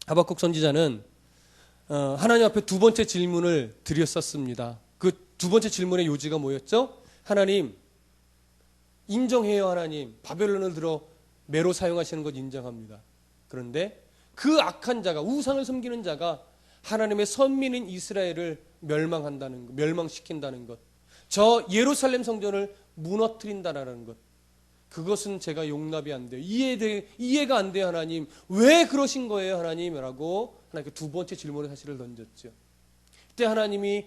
하박국 선지자는 하나님 앞에 두 번째 질문을 드렸었습니다. 그 두 번째 질문의 요지가 뭐였죠? 하나님, 인정해요. 하나님, 바벨론을 들어 매로 사용하시는 것 인정합니다. 그런데 그 악한 자가, 우상을 섬기는 자가 하나님의 선민인 이스라엘을 멸망한다는 것, 멸망시킨다는 것, 저 예루살렘 성전을 무너뜨린다라는 것, 그것은 제가 용납이 안 돼요. 이해가 안 돼요. 하나님, 왜 그러신 거예요? 하나님이라고 하나님께 두 번째 질문의 사실을 던졌죠. 그때 하나님이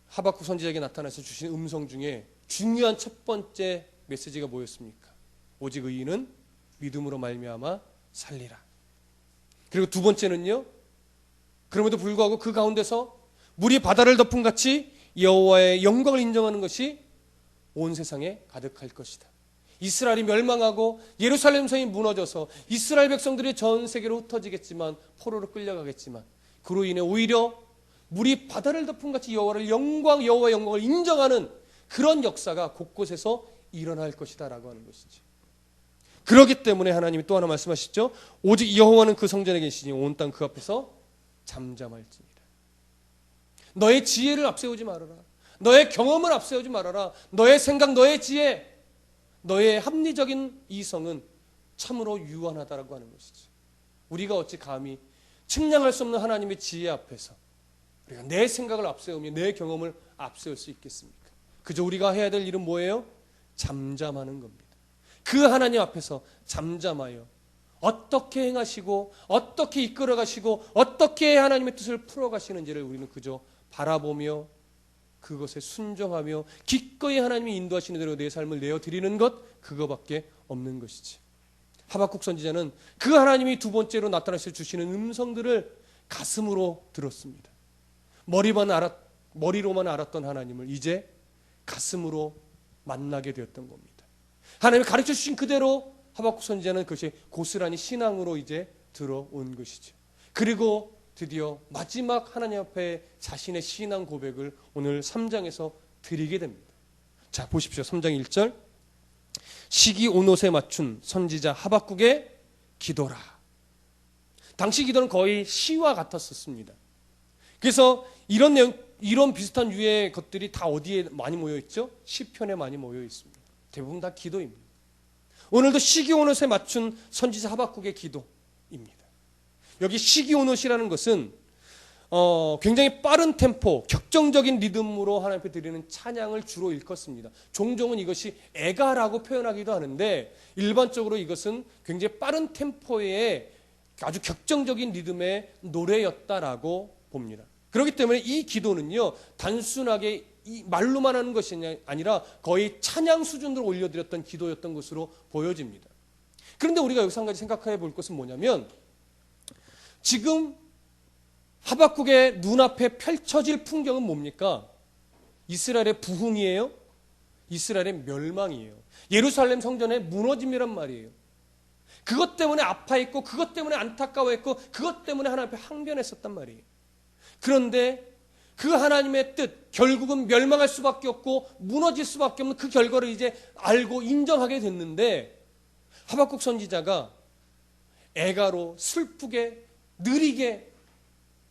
하박국 선지자에게 나타나서 주신 음성 중에 중요한 첫 번째 메시지가 뭐였습니까? 오직 의인은 믿음으로 말미암아 살리라. 그리고 두 번째는요, 그럼에도 불구하고 그 가운데서 물이 바다를 덮은 같이 여호와의 영광을 인정하는 것이 온 세상에 가득할 것이다. 이스라엘이 멸망하고 예루살렘 성이 무너져서 이스라엘 백성들이 전 세계로 흩어지겠지만, 포로로 끌려가겠지만, 그로 인해 오히려 물이 바다를 덮은 같이 여호와의 영광을 인정하는 그런 역사가 곳곳에서 일어날 것이다라고 하는 것이죠. 그렇기 때문에 하나님이 또 하나 말씀하시죠. 오직 여호와는 그 성전에 계시니 온 땅 그 앞에서 잠잠할지니라. 너의 지혜를 앞세우지 말아라. 너의 경험을 앞세우지 말아라. 너의 생각, 너의 지혜, 너의 합리적인 이성은 참으로 유한하다라고 하는 것이지. 우리가 어찌 감히 측량할 수 없는 하나님의 지혜 앞에서 우리가 내 생각을 앞세우며 내 경험을 앞세울 수 있겠습니까? 그저 우리가 해야 될 일은 뭐예요? 잠잠하는 겁니다. 그 하나님 앞에서 잠잠하여 어떻게 행하시고 어떻게 이끌어가시고 어떻게 하나님의 뜻을 풀어가시는지를 우리는 그저 바라보며 그것에 순종하며 기꺼이 하나님이 인도하시는 대로 내 삶을 내어드리는 것, 그거밖에 없는 것이지. 하박국 선지자는 그 하나님이 두 번째로 나타나셔 주시는 음성들을 가슴으로 들었습니다. 머리로만 알았던 하나님을 이제 가슴으로 만나게 되었던 겁니다. 하나님이 가르쳐 주신 그대로 하박국 선지자는 그것이 고스란히 신앙으로 이제 들어온 것이죠. 그리고 드디어 마지막 하나님 앞에 자신의 신앙 고백을 오늘 3장에서 드리게 됩니다. 자, 보십시오. 3장 1절. 시기 온옷에 맞춘 선지자 하박국의 기도라. 당시 기도는 거의 시와 같았었습니다. 그래서 이런 비슷한 유의 것들이 다 어디에 많이 모여 있죠? 시편에 많이 모여 있습니다. 대부분 다 기도입니다. 오늘도 시기 온옷에 맞춘 선지자 하박국의 기도입니다. 여기 시기 온옷이라는 것은 굉장히 빠른 템포, 격정적인 리듬으로 하나님 앞에 드리는 찬양을 주로 일컫습니다. 종종은 이것이 애가라고 표현하기도 하는데, 일반적으로 이것은 굉장히 빠른 템포의 아주 격정적인 리듬의 노래였다라고 봅니다. 그렇기 때문에 이 기도는요, 단순하게 말로만 하는 것이 아니라 거의 찬양 수준으로 올려드렸던 기도였던 것으로 보여집니다. 그런데 우리가 여기서 한 가지 생각해 볼 것은 뭐냐면, 지금 하박국의 눈앞에 펼쳐질 풍경은 뭡니까? 이스라엘의 부흥이에요? 이스라엘의 멸망이에요. 예루살렘 성전의 무너짐이란 말이에요. 그것 때문에 아파했고, 그것 때문에 안타까워했고, 그것 때문에 하나님 앞에 항변했었단 말이에요. 그런데 그 하나님의 뜻, 결국은 멸망할 수밖에 없고 무너질 수밖에 없는 그 결과를 이제 알고 인정하게 됐는데, 하박국 선지자가 애가로 슬프게 느리게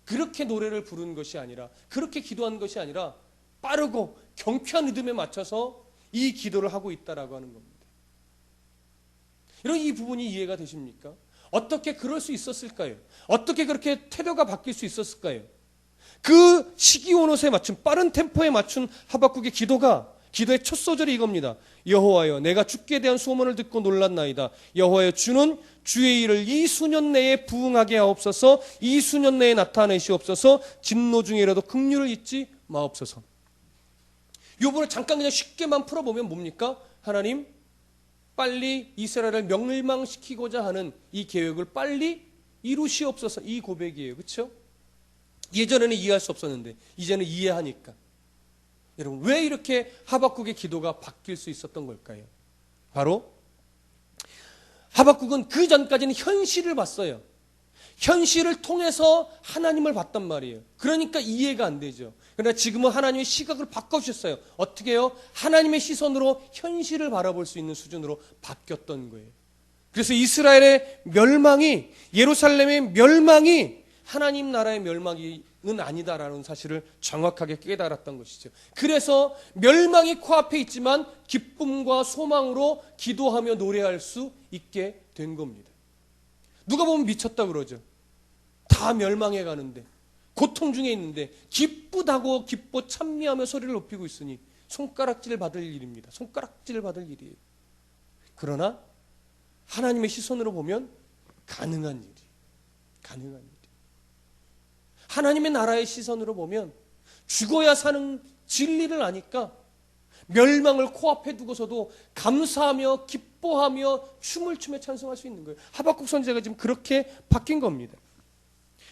그렇게 노래를 부르는 것이 아니라, 그렇게 기도한 것이 아니라 빠르고 경쾌한 리듬에 맞춰서 이 기도를 하고 있다라고 하는 겁니다. 이런 이 부분이 이해가 되십니까? 어떻게 그럴 수 있었을까요? 어떻게 그렇게 태도가 바뀔 수 있었을까요? 그 시기 온옷에 맞춘 빠른 템포에 맞춘 하박국의 기도의 첫 소절이 이겁니다. 여호와여, 내가 주께 대한 소문을 듣고 놀랐나이다. 여호와여, 주는 주의 일을 이 수년 내에 부응하게 하옵소서. 이 수년 내에 나타내시옵소서. 진노 중에라도 긍휼을 잊지 마옵소서. 이 부분을 잠깐 그냥 쉽게만 풀어보면 뭡니까? 하나님, 빨리 이스라엘을 멸망시키고자 하는 이 계획을 빨리 이루시옵소서. 이 고백이에요. 그렇죠? 예전에는 이해할 수 없었는데 이제는 이해하니까. 여러분, 왜 이렇게 하박국의 기도가 바뀔 수 있었던 걸까요? 바로 하박국은 그 전까지는 현실을 봤어요. 현실을 통해서 하나님을 봤단 말이에요. 그러니까 이해가 안 되죠. 그러나 지금은 하나님의 시각을 바꿔주셨어요. 어떻게 해요? 하나님의 시선으로 현실을 바라볼 수 있는 수준으로 바뀌었던 거예요. 그래서 이스라엘의 멸망이, 예루살렘의 멸망이 하나님 나라의 멸망은 아니다라는 사실을 정확하게 깨달았던 것이죠. 그래서 멸망이 코앞에 있지만 기쁨과 소망으로 기도하며 노래할 수 있게 된 겁니다. 누가 보면 미쳤다 그러죠. 다 멸망해 가는데, 고통 중에 있는데 기쁘다고 기뻐 찬미하며 소리를 높이고 있으니 손가락질을 받을 일입니다. 손가락질을 받을 일이에요. 그러나 하나님의 시선으로 보면 가능한 일이, 가능한 일. 하나님의 나라의 시선으로 보면 죽어야 사는 진리를 아니까 멸망을 코앞에 두고서도 감사하며 기뻐하며 춤을 추며 찬송할 수 있는 거예요. 하박국 선지자가 지금 그렇게 바뀐 겁니다.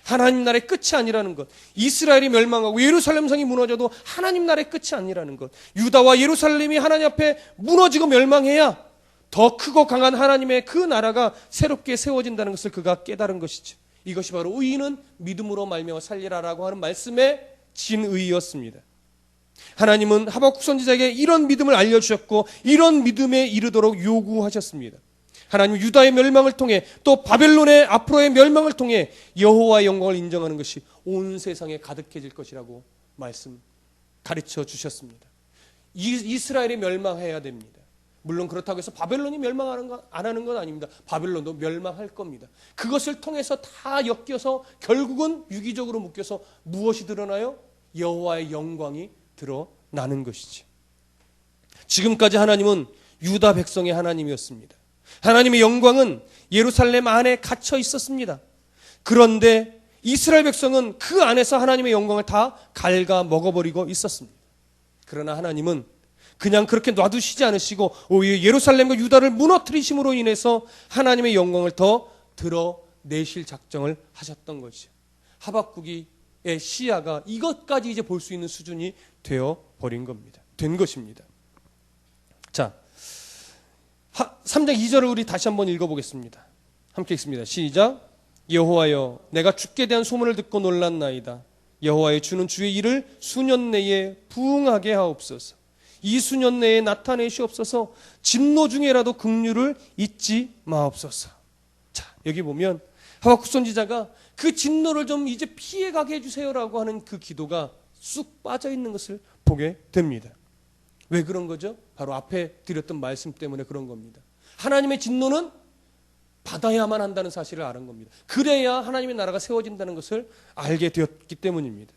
하나님 나라의 끝이 아니라는 것, 이스라엘이 멸망하고 예루살렘 성이 무너져도 하나님 나라의 끝이 아니라는 것, 유다와 예루살렘이 하나님 앞에 무너지고 멸망해야 더 크고 강한 하나님의 그 나라가 새롭게 세워진다는 것을 그가 깨달은 것이죠. 이것이 바로 의인은 믿음으로 말미암아 살리라라고 하는 말씀의 진의였습니다. 하나님은 하박국 선지자에게 이런 믿음을 알려주셨고 이런 믿음에 이르도록 요구하셨습니다. 하나님은 유다의 멸망을 통해 또 바벨론의 앞으로의 멸망을 통해 여호와의 영광을 인정하는 것이 온 세상에 가득해질 것이라고 가르쳐 주셨습니다. 이스라엘이 멸망해야 됩니다. 물론 그렇다고 해서 바벨론이 안 하는 건 아닙니다. 바벨론도 멸망할 겁니다. 그것을 통해서 다 엮여서 결국은 유기적으로 묶여서 무엇이 드러나요? 여호와의 영광이 드러나는 것이지. 지금까지 하나님은 유다 백성의 하나님이었습니다. 하나님의 영광은 예루살렘 안에 갇혀 있었습니다. 그런데 이스라엘 백성은 그 안에서 하나님의 영광을 다 갉아 먹어버리고 있었습니다. 그러나 하나님은 그냥 그렇게 놔두시지 않으시고 오히려 예루살렘과 유다를 무너뜨리심으로 인해서 하나님의 영광을 더 드러내실 작정을 하셨던 것이죠. 하박국의 시야가 이것까지 이제 볼 수 있는 수준이 된 것입니다. 자, 3장 2절을 우리 다시 한번 읽어보겠습니다. 함께 읽습니다. 시작. 여호와여, 내가 주께 대한 소문을 듣고 놀랐나이다. 여호와의 주는 주의 일을 수년 내에 부응하게 하옵소서. 이 수년 내에 나타내시옵소서. 진노 중에라도 긍휼을 잊지 마옵소서. 자, 여기 보면 하박국 선지자가 그 진노를 좀 이제 피해가게 해주세요라고 하는 그 기도가 쑥 빠져 있는 것을 보게 됩니다. 왜 그런 거죠? 바로 앞에 드렸던 말씀 때문에 그런 겁니다. 하나님의 진노는 받아야만 한다는 사실을 아는 겁니다. 그래야 하나님의 나라가 세워진다는 것을 알게 되었기 때문입니다.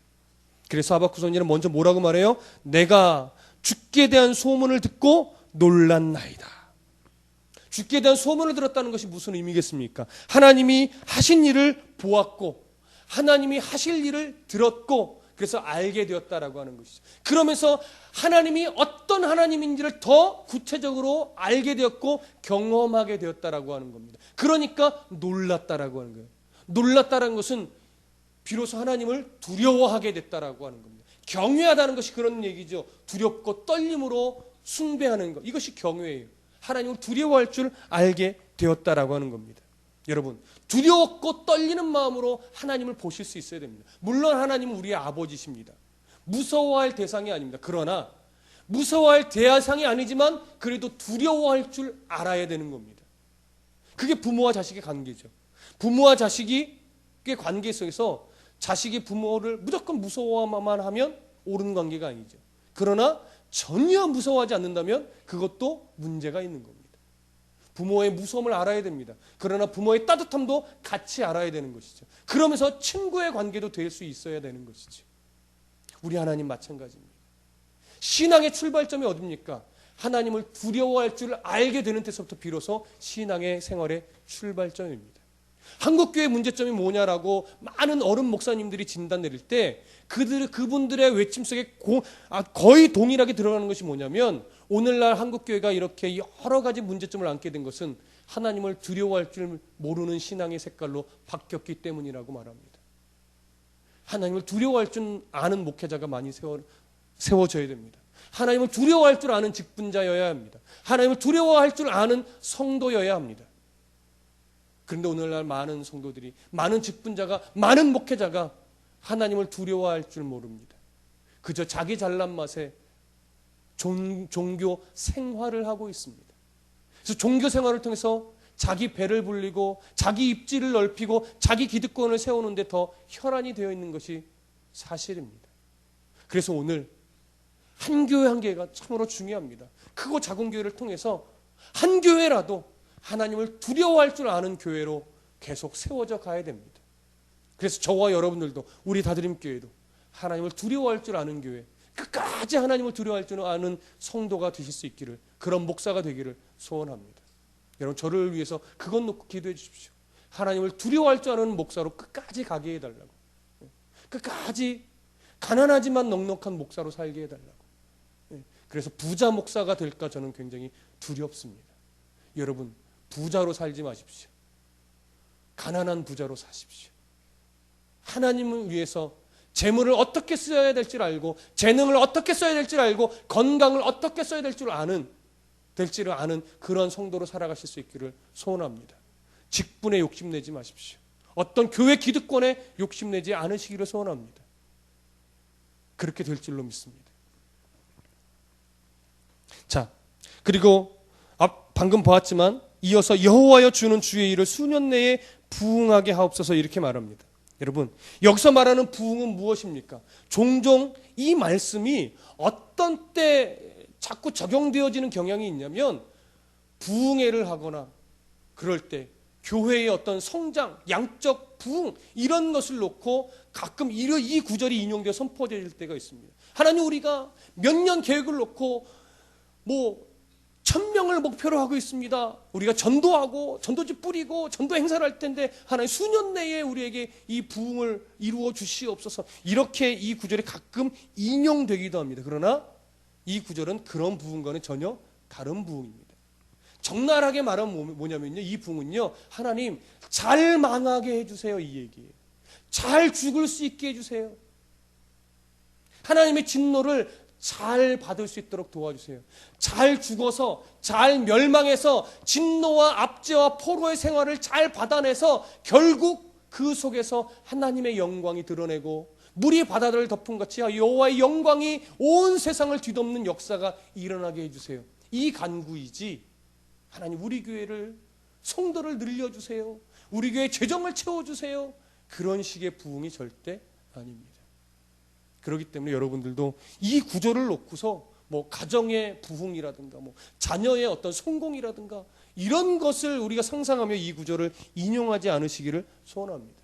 그래서 하박국 선지자는 먼저 뭐라고 말해요? 내가 주께 대한 소문을 듣고 놀랐나이다. 주께 대한 소문을 들었다는 것이 무슨 의미겠습니까? 하나님이 하신 일을 보았고 하나님이 하실 일을 들었고 그래서 알게 되었다라고 하는 것이죠. 그러면서 하나님이 어떤 하나님인지를 더 구체적으로 알게 되었고 경험하게 되었다라고 하는 겁니다. 그러니까 놀랐다라고 하는 거예요. 놀랐다라는 것은 비로소 하나님을 두려워하게 됐다라고 하는 겁니다. 경외하다는 것이 그런 얘기죠. 두렵고 떨림으로 숭배하는 것. 이것이 경외예요. 하나님을 두려워할 줄 알게 되었다라고 하는 겁니다. 여러분, 두려웠고 떨리는 마음으로 하나님을 보실 수 있어야 됩니다. 물론 하나님은 우리의 아버지십니다. 무서워할 대상이 아닙니다. 그러나 무서워할 대상이 아니지만 그래도 두려워할 줄 알아야 되는 겁니다. 그게 부모와 자식의 관계죠. 부모와 자식의 관계 속에서 자식이 부모를 무조건 무서워만 하면 옳은 관계가 아니죠. 그러나 전혀 무서워하지 않는다면 그것도 문제가 있는 겁니다. 부모의 무서움을 알아야 됩니다. 그러나 부모의 따뜻함도 같이 알아야 되는 것이죠. 그러면서 친구의 관계도 될 수 있어야 되는 것이죠. 우리 하나님 마찬가지입니다. 신앙의 출발점이 어딥니까? 하나님을 두려워할 줄 알게 되는 데서부터 비로소 신앙의 생활의 출발점입니다. 한국교회 문제점이 뭐냐라고 많은 어른 목사님들이 진단 내릴 때 그분들의 외침 속에 거의 동일하게 들어가는 것이 뭐냐면 오늘날 한국교회가 이렇게 여러 가지 문제점을 안게 된 것은 하나님을 두려워할 줄 모르는 신앙의 색깔로 바뀌었기 때문이라고 말합니다. 하나님을 두려워할 줄 아는 목회자가 많이 세워져야 됩니다. 하나님을 두려워할 줄 아는 직분자여야 합니다. 하나님을 두려워할 줄 아는 성도여야 합니다. 그런데 오늘날 많은 성도들이, 많은 직분자가, 많은 목회자가 하나님을 두려워할 줄 모릅니다. 그저 자기 잘난 맛에 종교 생활을 하고 있습니다. 그래서 종교 생활을 통해서 자기 배를 불리고 자기 입지를 넓히고 자기 기득권을 세우는데 더 혈안이 되어 있는 것이 사실입니다. 그래서 오늘 한 교회 한 교회가 참으로 중요합니다. 크고 작은 교회를 통해서 한 교회라도 하나님을 두려워할 줄 아는 교회로 계속 세워져 가야 됩니다. 그래서 저와 여러분들도, 우리 다드림교회도 하나님을 두려워할 줄 아는 교회, 끝까지 하나님을 두려워할 줄 아는 성도가 되실 수 있기를, 그런 목사가 되기를 소원합니다. 여러분, 저를 위해서 그것 놓고 기도해 주십시오. 하나님을 두려워할 줄 아는 목사로 끝까지 가게 해달라고, 끝까지 가난하지만 넉넉한 목사로 살게 해달라고. 그래서 부자 목사가 될까 저는 굉장히 두렵습니다. 여러분, 부자로 살지 마십시오. 가난한 부자로 사십시오. 하나님을 위해서 재물을 어떻게 써야 될 줄 알고, 재능을 어떻게 써야 될 줄 알고, 건강을 어떻게 써야 될 줄 아는 그런 성도로 살아가실 수 있기를 소원합니다. 직분에 욕심내지 마십시오. 어떤 교회 기득권에 욕심내지 않으시기를 소원합니다. 그렇게 될 줄로 믿습니다. 자, 그리고 방금 보았지만 이어서 여호와여 주는 주의 일을 수년 내에 부응하게 하옵소서 이렇게 말합니다. 여러분, 여기서 말하는 부응은 무엇입니까? 종종 이 말씀이 어떤 때 자꾸 적용되어지는 경향이 있냐면, 부흥회를 하거나 그럴 때 교회의 어떤 성장, 양적 부흥, 이런 것을 놓고 가끔 이 구절이 인용되어 선포될 때가 있습니다. 하나님, 우리가 몇 년 계획을 놓고 1000명을 목표로 하고 있습니다. 우리가 전도하고 전도지 뿌리고 전도 행사를 할 텐데 하나님, 수년 내에 우리에게 이 부흥을 이루어 주시옵소서. 이렇게 이 구절이 가끔 인용되기도 합니다. 그러나 이 구절은 그런 부흥과는 전혀 다른 부흥입니다. 적나라하게 말하면 뭐냐면요, 이 부흥은요, 하나님 잘 망하게 해주세요, 이 얘기예요. 잘 죽을 수 있게 해주세요. 하나님의 진노를 잘 받을 수 있도록 도와주세요. 잘 죽어서, 잘 멸망해서 진노와 압제와 포로의 생활을 잘 받아내서 결국 그 속에서 하나님의 영광이 드러내고 물이 바다를 덮은 같이 여호와의 영광이 온 세상을 뒤덮는 역사가 일어나게 해주세요. 이 간구이지, 하나님 우리 교회를, 성도를 늘려주세요, 우리 교회 재정을 채워주세요, 그런 식의 부흥이 절대 아닙니다. 그렇기 때문에 여러분들도 이 구절을 놓고서 가정의 부흥이라든가 자녀의 어떤 성공이라든가 이런 것을 우리가 상상하며 이 구절을 인용하지 않으시기를 소원합니다.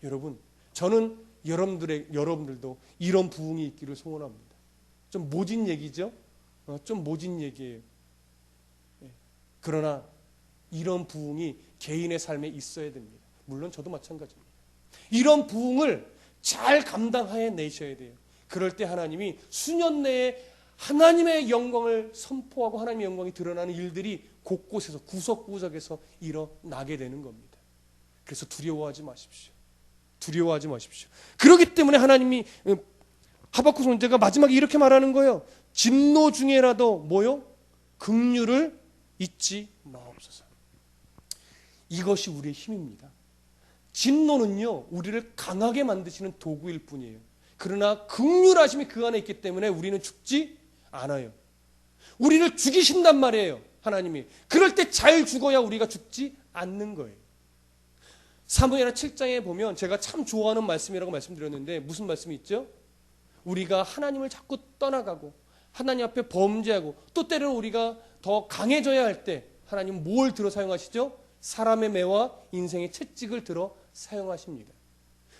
여러분, 저는 여러분들도 이런 부흥이 있기를 소원합니다. 좀 모진 얘기죠? 좀 모진 얘기예요. 그러나 이런 부흥이 개인의 삶에 있어야 됩니다. 물론 저도 마찬가지입니다. 이런 부흥을 잘 감당해 내셔야 돼요. 그럴 때 하나님이 수년 내에 하나님의 영광을 선포하고 하나님의 영광이 드러나는 일들이 곳곳에서, 구석구석에서 일어나게 되는 겁니다. 그래서 두려워하지 마십시오. 두려워하지 마십시오. 그렇기 때문에 하나님이, 하박국 선지자가 마지막에 이렇게 말하는 거예요. 진노 중에라도 긍휼을 잊지 마옵소서. 이것이 우리의 힘입니다. 진노는요, 우리를 강하게 만드시는 도구일 뿐이에요. 그러나 긍휼하심이 그 안에 있기 때문에 우리는 죽지 않아요. 우리를 죽이신단 말이에요, 하나님이. 그럴 때 잘 죽어야 우리가 죽지 않는 거예요. 사무엘하 7장에 보면 제가 참 좋아하는 말씀이라고 말씀드렸는데, 무슨 말씀이 있죠? 우리가 하나님을 자꾸 떠나가고 하나님 앞에 범죄하고 또 때로는 우리가 더 강해져야 할 때 하나님은 뭘 들어 사용하시죠? 사람의 매와 인생의 채찍을 들어 사용하십니다.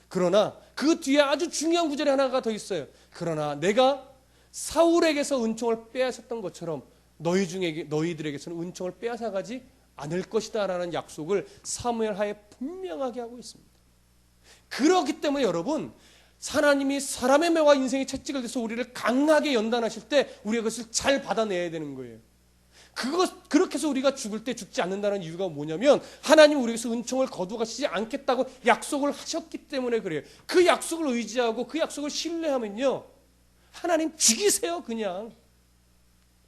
그러나 그 뒤에 아주 중요한 구절이 하나가 더 있어요. 그러나 내가 사울에게서 은총을 빼앗았던 것처럼 너희들에게서는 은총을 빼앗아가지 않을 것이다 라는 약속을 사무엘하에 분명하게 하고 있습니다. 그렇기 때문에 여러분, 하나님이 사람의 매와 인생의 채찍을 대서 우리를 강하게 연단하실 때 우리가 그것을 잘 받아내야 되는 거예요. 그렇게 해서 우리가 죽을 때 죽지 않는다는 이유가 뭐냐면, 하나님 우리에게서 은총을 거두가시지 않겠다고 약속을 하셨기 때문에 그래요. 그 약속을 의지하고 그 약속을 신뢰하면요, 하나님 죽이세요. 그냥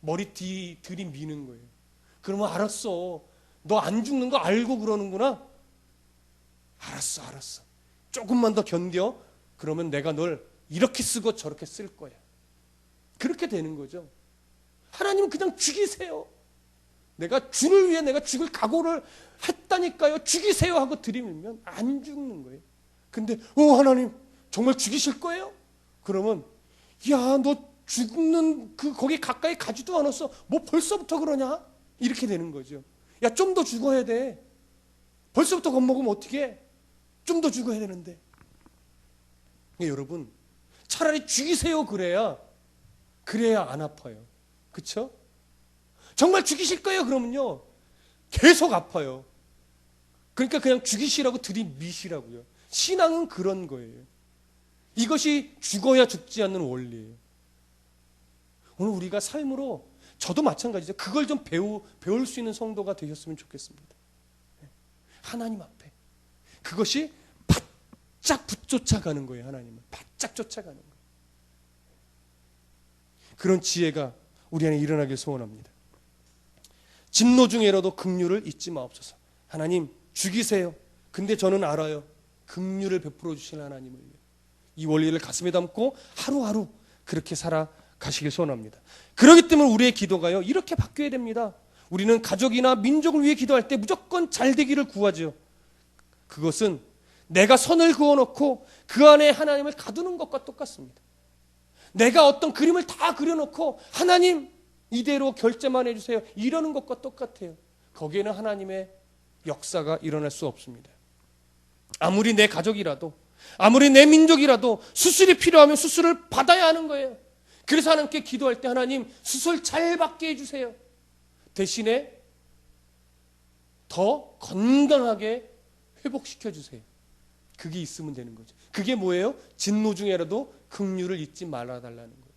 머리 들이미는 거예요. 그러면 알았어, 너 안 죽는 거 알고 그러는구나. 알았어, 조금만 더 견뎌. 그러면 내가 널 이렇게 쓰고 저렇게 쓸 거야. 그렇게 되는 거죠. 하나님은 그냥 죽이세요. 내가 주를 위해 내가 죽을 각오를 했다니까요. 죽이세요 하고 들이밀면 안 죽는 거예요. 근데 하나님 정말 죽이실 거예요? 그러면 야, 너 죽는 거기 가까이 가지도 않았어. 뭐 벌써부터 그러냐? 이렇게 되는 거죠. 야, 좀 더 죽어야 돼. 벌써부터 겁먹으면 어떻게? 좀 더 죽어야 되는데. 여러분, 차라리 죽이세요 그래야 안 아파요. 그렇죠? 정말 죽이실 거예요 그러면요 계속 아파요. 그러니까 그냥 죽이시라고 들이미시라고요. 신앙은 그런 거예요. 이것이 죽어야 죽지 않는 원리예요. 오늘 우리가 삶으로 저도 마찬가지죠. 그걸 좀 배울 수 있는 성도가 되셨으면 좋겠습니다. 하나님 앞에 그것이 바짝 붙쫓아가는 거예요. 하나님을 바짝 쫓아가는 거예요. 그런 지혜가 우리 안에 일어나길 소원합니다. 진노 중에라도 긍휼을 잊지 마옵소서. 하나님 죽이세요. 근데 저는 알아요. 긍휼을 베풀어 주신 하나님을 위해 이 원리를 가슴에 담고 하루하루 그렇게 살아가시길 소원합니다. 그렇기 때문에 우리의 기도가요 이렇게 바뀌어야 됩니다. 우리는 가족이나 민족을 위해 기도할 때 무조건 잘 되기를 구하죠. 그것은 내가 선을 그어놓고 그 안에 하나님을 가두는 것과 똑같습니다. 내가 어떤 그림을 다 그려놓고 하나님 이대로 결제만 해주세요 이러는 것과 똑같아요. 거기에는 하나님의 역사가 일어날 수 없습니다. 아무리 내 가족이라도 아무리 내 민족이라도 수술이 필요하면 수술을 받아야 하는 거예요. 그래서 하나님께 기도할 때 하나님 수술 잘 받게 해주세요. 대신에 더 건강하게 회복시켜 주세요. 그게 있으면 되는 거죠. 그게 뭐예요? 진노 중에라도 긍휼을 잊지 말아달라는 거예요.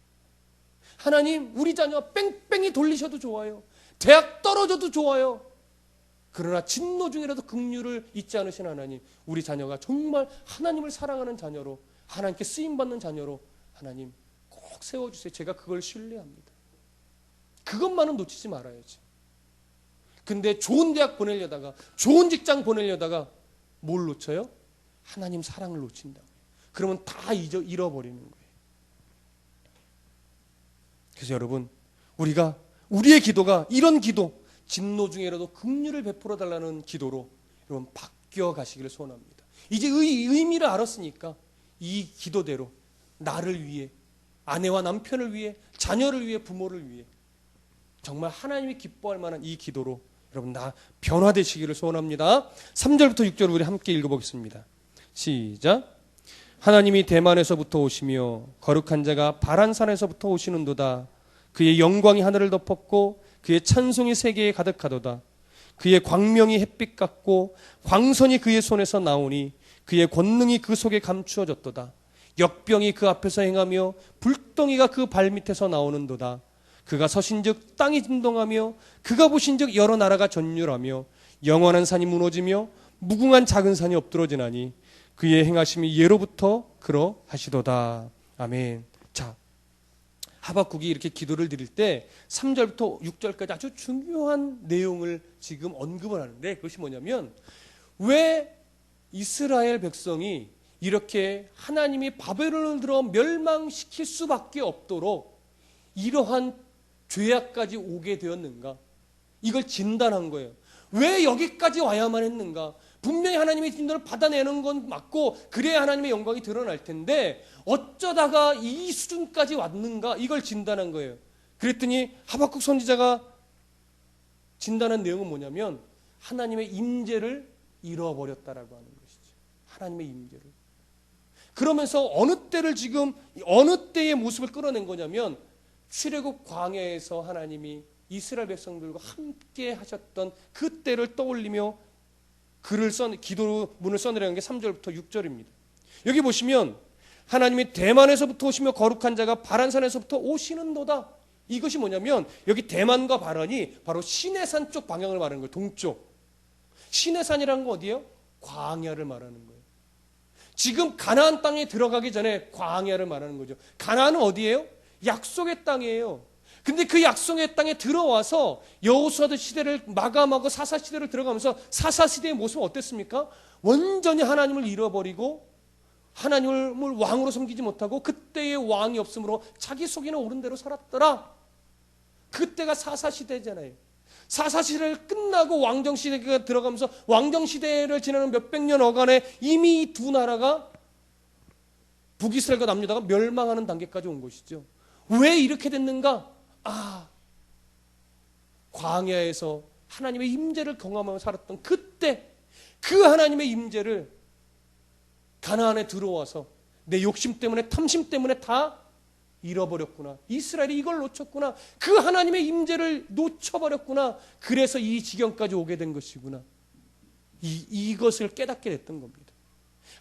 하나님 우리 자녀 뺑뺑이 돌리셔도 좋아요. 대학 떨어져도 좋아요. 그러나 진노 중이라도 긍휼을 잊지 않으신 하나님, 우리 자녀가 정말 하나님을 사랑하는 자녀로 하나님께 쓰임받는 자녀로 하나님 꼭 세워주세요. 제가 그걸 신뢰합니다. 그것만은 놓치지 말아야지. 근데 좋은 대학 보내려다가 좋은 직장 보내려다가 뭘 놓쳐요? 하나님 사랑을 놓친다고요. 그러면 다 잃어버리는 거예요. 그래서 여러분 우리가 우리의 기도가 이런 기도 진노 중에라도 긍휼을 베풀어 달라는 기도로 여러분 바뀌어 가시기를 소원합니다. 이제 의미를 알았으니까 이 기도대로 나를 위해 아내와 남편을 위해 자녀를 위해 부모를 위해 정말 하나님이 기뻐할 만한 이 기도로 여러분 나 변화되시기를 소원합니다. 3절부터 6절 우리 함께 읽어보겠습니다. 시작. 하나님이 대만에서부터 오시며 거룩한 자가 바란산에서부터 오시는도다. 그의 영광이 하늘을 덮었고 그의 찬송이 세계에 가득하도다. 그의 광명이 햇빛 같고 광선이 그의 손에서 나오니 그의 권능이 그 속에 감추어졌도다. 역병이 그 앞에서 행하며 불덩이가 그 발밑에서 나오는도다. 그가 서신즉 땅이 진동하며 그가 보신즉 여러 나라가 전율하며 영원한 산이 무너지며 무궁한 작은 산이 엎드러지나니 그의 행하심이 예로부터 그러하시도다. 아멘. 자, 하박국이 이렇게 기도를 드릴 때 3절부터 6절까지 아주 중요한 내용을 지금 언급을 하는데 그것이 뭐냐면 왜 이스라엘 백성이 이렇게 하나님이 바벨론을 들어 멸망시킬 수밖에 없도록 이러한 죄악까지 오게 되었는가? 이걸 진단한 거예요. 왜 여기까지 와야만 했는가? 분명히 하나님의 진노를 받아내는 건 맞고 그래야 하나님의 영광이 드러날 텐데 어쩌다가 이 수준까지 왔는가? 이걸 진단한 거예요. 그랬더니 하박국 선지자가 진단한 내용은 뭐냐면 하나님의 임재를 잃어버렸다라고 하는 것이죠. 하나님의 임재를. 그러면서 어느 때의 모습을 끌어낸 거냐면 출애굽 광야에서 하나님이 이스라엘 백성들과 함께 하셨던 그 때를 떠올리며 기도문을 써내려는 게 3절부터 6절입니다. 여기 보시면 하나님이 대만에서부터 오시며 거룩한 자가 바란산에서부터 오시는도다. 이것이 뭐냐면 여기 대만과 바란이 바로 시내산 쪽 방향을 말하는 거예요. 동쪽. 시내산이라는 건 어디예요? 광야를 말하는 거예요. 지금 가나안 땅에 들어가기 전에 광야를 말하는 거죠. 가나안은 어디예요? 약속의 땅이에요. 근데 그 약속의 땅에 들어와서 여호수아 시대를 마감하고 사사 시대를 들어가면서 사사 시대의 모습은 어땠습니까? 완전히 하나님을 잃어버리고 하나님을 왕으로 섬기지 못하고 그때의 왕이 없으므로 자기 속에는 옳은 대로 살았더라. 그때가 사사 시대잖아요. 사사시대를 끝나고 왕정시대가 들어가면서 왕정시대를 지나는 몇백 년 어간에 이미 이 두 나라가 북이스라엘과 남유다가 멸망하는 단계까지 온 것이죠. 왜 이렇게 됐는가? 광야에서 하나님의 임재를 경험하며 살았던 그때 그 하나님의 임재를 가나안에 들어와서 내 욕심 때문에 탐심 때문에 다 잃어버렸구나. 이스라엘이 이걸 놓쳤구나. 그 하나님의 임재를 놓쳐버렸구나. 그래서 이 지경까지 오게 된 것이구나. 이것을 깨닫게 됐던 겁니다.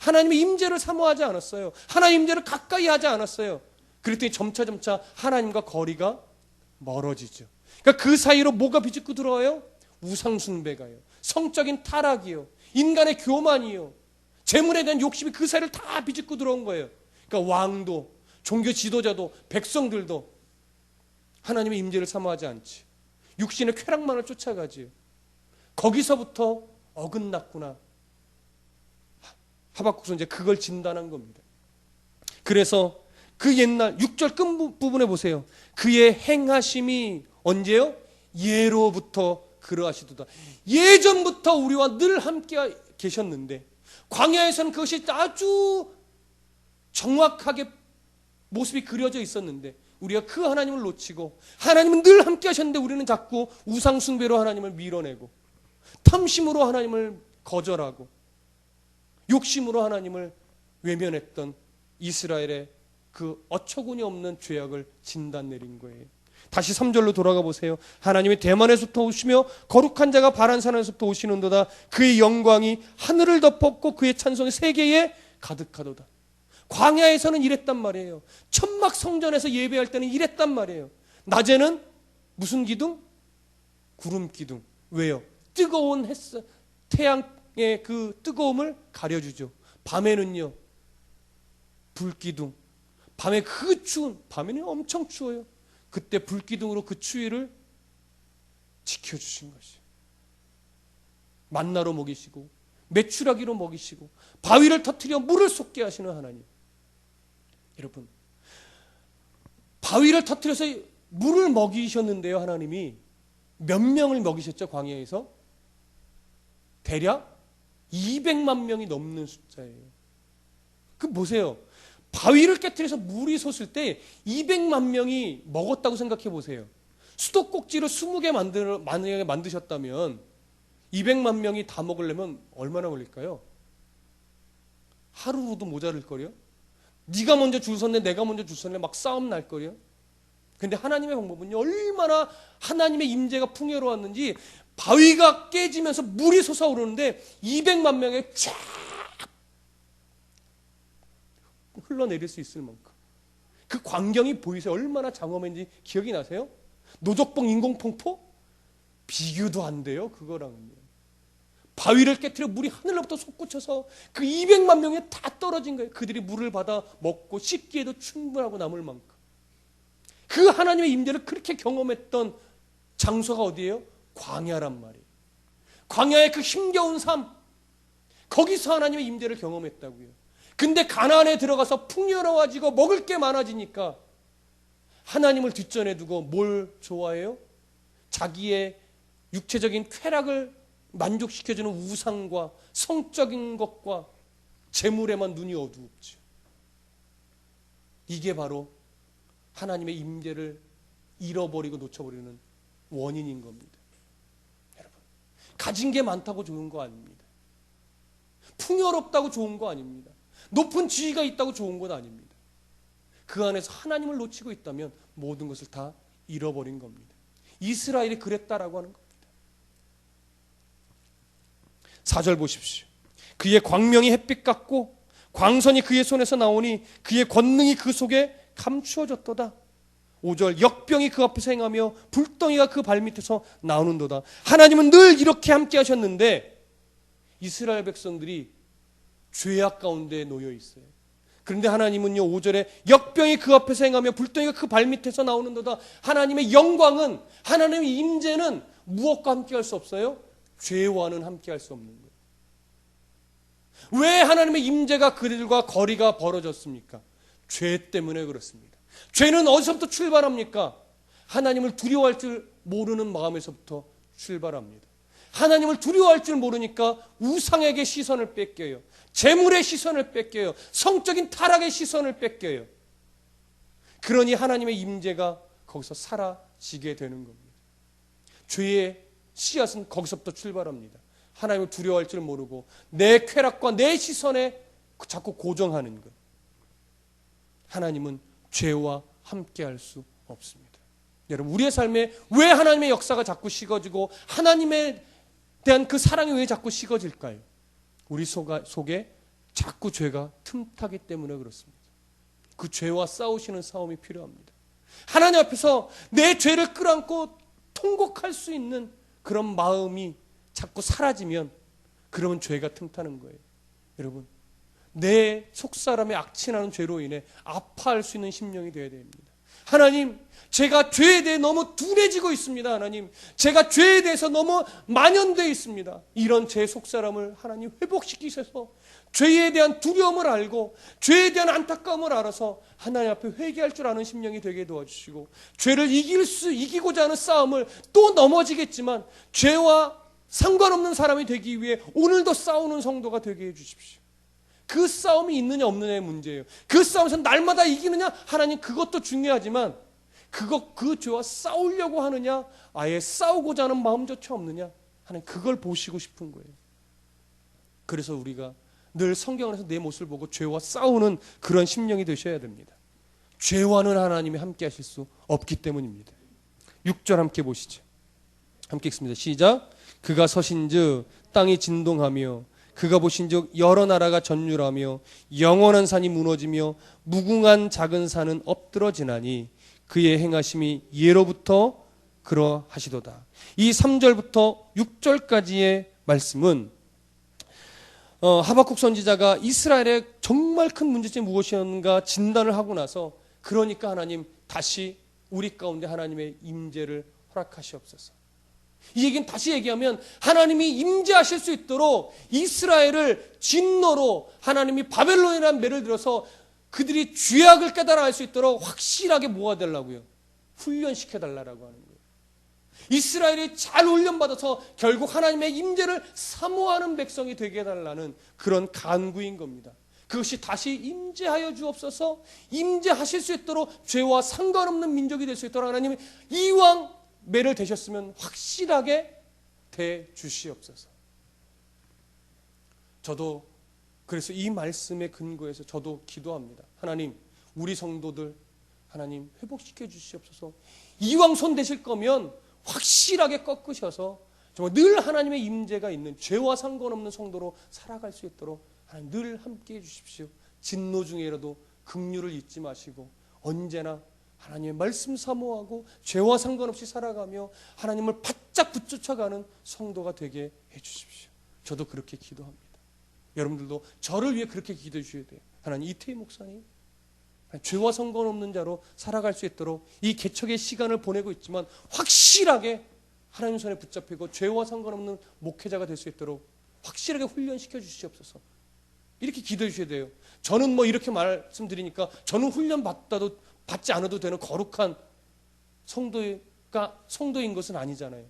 하나님의 임재를 사모하지 않았어요. 하나님 임재를 가까이 하지 않았어요. 그랬더니 점차 하나님과 거리가 멀어지죠. 그러니까 그 사이로 뭐가 비집고 들어와요? 우상숭배가요. 성적인 타락이요. 인간의 교만이요. 재물에 대한 욕심이 그 사이를 다 비집고 들어온 거예요. 그러니까 왕도, 종교 지도자도, 백성들도 하나님의 임재를 사모하지 않지. 육신의 쾌락만을 쫓아가지요. 거기서부터 어긋났구나. 하박국 선지자 그걸 진단한 겁니다. 그래서 그 옛날 6절 끝부분에 보세요. 그의 행하심이 언제요? 예로부터 그러하시도다. 예전부터 우리와 늘 함께 계셨는데 광야에서는 그것이 아주 정확하게 모습이 그려져 있었는데 우리가 그 하나님을 놓치고 하나님은 늘 함께 하셨는데 우리는 자꾸 우상숭배로 하나님을 밀어내고 탐심으로 하나님을 거절하고 욕심으로 하나님을 외면했던 이스라엘의 그 어처구니 없는 죄악을 진단 내린 거예요. 다시 3절로 돌아가 보세요. 하나님이 대만에서부터 오시며 거룩한 자가 바란산에서부터 오시는도다. 그의 영광이 하늘을 덮었고 그의 찬송이 세계에 가득하도다. 광야에서는 이랬단 말이에요. 천막 성전에서 예배할 때는 이랬단 말이에요. 낮에는 무슨 기둥? 구름 기둥. 왜요? 뜨거운 태양의 그 뜨거움을 가려주죠. 밤에는요 불기둥. 밤에 그 추운, 밤에는 엄청 추워요. 그때 불기둥으로 그 추위를 지켜주신 것이에요. 만나로 먹이시고 메추라기로 먹이시고 바위를 터뜨려 물을 쏟게 하시는 하나님. 여러분, 바위를 터뜨려서 물을 먹이셨는데요. 하나님이 몇 명을 먹이셨죠? 광야에서 대략 200만 명이 넘는 숫자예요. 그 보세요. 바위를 깨뜨려서 물이 솟을 때 200만 명이 먹었다고 생각해 보세요. 수도꼭지를 20개 만약에 만드셨다면 200만 명이 다 먹으려면 얼마나 걸릴까요? 하루로도 모자랄 거요. 네가 먼저 줄 섰네, 내가 먼저 줄 섰네, 막 싸움 날 거요. 근데 하나님의 방법은요, 얼마나 하나님의 임재가 풍요로웠는지 바위가 깨지면서 물이 솟아오르는데 200만 명에 쫙 흘러내릴 수 있을 만큼 그 광경이 보이세요? 얼마나 장엄한지 기억이 나세요? 노적봉 인공폭포? 비교도 안 돼요. 그거랑은요. 바위를 깨뜨려 물이 하늘로부터 솟구쳐서 그 200만 명이 다 떨어진 거예요. 그들이 물을 받아 먹고 씻기에도 충분하고 남을 만큼. 그 하나님의 임재를 그렇게 경험했던 장소가 어디예요? 광야란 말이에요. 광야의 그 힘겨운 삶, 거기서 하나님의 임재를 경험했다고요. 근데 가나안에 들어가서 풍요로워지고 먹을 게 많아지니까 하나님을 뒷전에 두고 뭘 좋아해요? 자기의 육체적인 쾌락을 만족시켜주는 우상과 성적인 것과 재물에만 눈이 어두웠죠. 이게 바로 하나님의 임재를 잃어버리고 놓쳐버리는 원인인 겁니다. 여러분, 가진 게 많다고 좋은 거 아닙니다. 풍요롭다고 좋은 거 아닙니다. 높은 지위가 있다고 좋은 건 아닙니다. 그 안에서 하나님을 놓치고 있다면 모든 것을 다 잃어버린 겁니다. 이스라엘이 그랬다라고 하는 겁니다. 4절 보십시오. 그의 광명이 햇빛 같고 광선이 그의 손에서 나오니 그의 권능이 그 속에 감추어졌도다. 5절 역병이 그 앞에서 행하며 불덩이가 그 발밑에서 나오는도다. 하나님은 늘 이렇게 함께 하셨는데 이스라엘 백성들이 죄악 가운데 놓여 있어요. 그런데 하나님은요 5절에 역병이 그 앞에서 행하며 불덩이가 그 발밑에서 나오는도다. 하나님의 영광은, 하나님의 임재는 무엇과 함께 할 수 없어요? 죄와는 함께 할 수 없는 거예요. 왜 하나님의 임재가 그들과 거리가 벌어졌습니까? 죄 때문에 그렇습니다. 죄는 어디서부터 출발합니까? 하나님을 두려워할 줄 모르는 마음에서부터 출발합니다. 하나님을 두려워할 줄 모르니까 우상에게 시선을 뺏겨요. 재물의 시선을 뺏겨요. 성적인 타락의 시선을 뺏겨요. 그러니 하나님의 임재가 거기서 사라지게 되는 겁니다. 죄의 씨앗은 거기서부터 출발합니다. 하나님을 두려워할 줄 모르고 내 쾌락과 내 시선에 자꾸 고정하는 것. 하나님은 죄와 함께할 수 없습니다. 여러분, 우리의 삶에 왜 하나님의 역사가 자꾸 식어지고 하나님에 대한 그 사랑이 왜 자꾸 식어질까요? 우리 속에 자꾸 죄가 틈타기 때문에 그렇습니다. 그 죄와 싸우시는 싸움이 필요합니다. 하나님 앞에서 내 죄를 끌어안고 통곡할 수 있는 그런 마음이 자꾸 사라지면 그러면 죄가 틈타는 거예요. 여러분, 내 속사람의 악취나는 죄로 인해 아파할 수 있는 심령이 되어야 됩니다. 하나님, 제가 죄에 대해 너무 둔해지고 있습니다. 하나님, 제가 죄에 대해서 너무 만연되어 있습니다. 이런 제 속사람을 하나님 회복시키셔서 죄에 대한 두려움을 알고 죄에 대한 안타까움을 알아서 하나님 앞에 회개할 줄 아는 심령이 되게 도와주시고, 죄를 이기고자 하는 싸움을 또 넘어지겠지만 죄와 상관없는 사람이 되기 위해 오늘도 싸우는 성도가 되게 해주십시오. 그 싸움이 있느냐 없느냐의 문제예요. 그 싸움에서 날마다 이기느냐, 하나님 그것도 중요하지만 그 죄와 싸우려고 하느냐, 아예 싸우고자 하는 마음조차 없느냐, 하나님 그걸 보시고 싶은 거예요. 그래서 우리가 늘 성경 안에서 내 모습을 보고 죄와 싸우는 그런 심령이 되셔야 됩니다. 죄와는 하나님이 함께 하실 수 없기 때문입니다. 6절 함께 보시죠. 함께 읽습니다. 시작. 그가 서신즉 땅이 진동하며 그가 보신즉 여러 나라가 전율하며 영원한 산이 무너지며 무궁한 작은 산은 엎드러지나니 그의 행하심이 예로부터 그러하시도다. 이 3절부터 6절까지의 말씀은 하박국 선지자가 이스라엘의 정말 큰 문제점이 무엇이었는가 진단을 하고 나서, 그러니까 하나님 다시 우리 가운데 하나님의 임재를 허락하시옵소서. 이 얘기는 다시 얘기하면 하나님이 임재하실 수 있도록 이스라엘을 진노로 하나님이 바벨론이라는 매를 들어서 그들이 죄악을 깨달아 알 수 있도록 확실하게 뭐가 되려고요? 훈련시켜달라고 하는 거예요. 이스라엘이 잘 훈련받아서 결국 하나님의 임재를 사모하는 백성이 되게 해달라는 그런 간구인 겁니다. 그것이 다시 임재하여 주옵소서, 임재하실 수 있도록 죄와 상관없는 민족이 될 수 있도록 하나님이 이왕 매를 대셨으면 확실하게 대주시옵소서. 저도 그래서 이 말씀의 근거에서 저도 기도합니다. 하나님, 우리 성도들 하나님 회복시켜 주시옵소서. 이왕 손 대실 거면 확실하게 꺾으셔서 정말 늘 하나님의 임재가 있는 죄와 상관없는 성도로 살아갈 수 있도록 하나님 늘 함께해 주십시오. 진노 중에라도 긍휼을 잊지 마시고 언제나 하나님의 말씀 사모하고 죄와 상관없이 살아가며 하나님을 바짝 붙쫓아가는 성도가 되게 해주십시오. 저도 그렇게 기도합니다. 여러분들도 저를 위해 그렇게 기도해 주셔야 돼요. 하나님, 이태희 목사님 죄와 상관없는 자로 살아갈 수 있도록 이 개척의 시간을 보내고 있지만 확실하게 하나님 손에 붙잡히고 죄와 상관없는 목회자가 될 수 있도록 확실하게 훈련시켜 주시옵소서. 이렇게 기도해 주셔야 돼요. 저는 뭐 이렇게 말씀드리니까 저는 훈련 받지 않아도 되는 거룩한 성도인 것은 아니잖아요.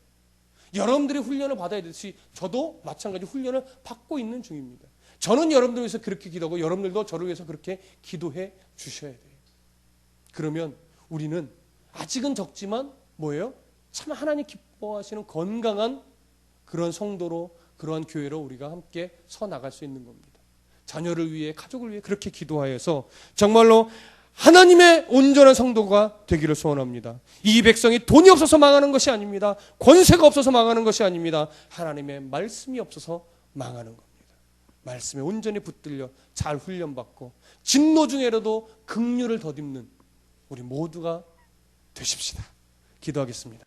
여러분들이 훈련을 받아야 되듯이 저도 마찬가지 훈련을 받고 있는 중입니다. 저는 여러분들 위해서 그렇게 기도하고 여러분들도 저를 위해서 그렇게 기도해 주셔야 돼요. 그러면 우리는 아직은 적지만 뭐예요? 참 하나님 기뻐하시는 건강한 그런 성도로, 그러한 교회로 우리가 함께 서 나갈 수 있는 겁니다. 자녀를 위해, 가족을 위해 그렇게 기도하여서 정말로 하나님의 온전한 성도가 되기를 소원합니다. 이 백성이 돈이 없어서 망하는 것이 아닙니다. 권세가 없어서 망하는 것이 아닙니다. 하나님의 말씀이 없어서 망하는 겁니다. 말씀에 온전히 붙들려 잘 훈련받고 진노 중에라도 긍휼을 덧입는 우리 모두가 되십시다. 기도하겠습니다.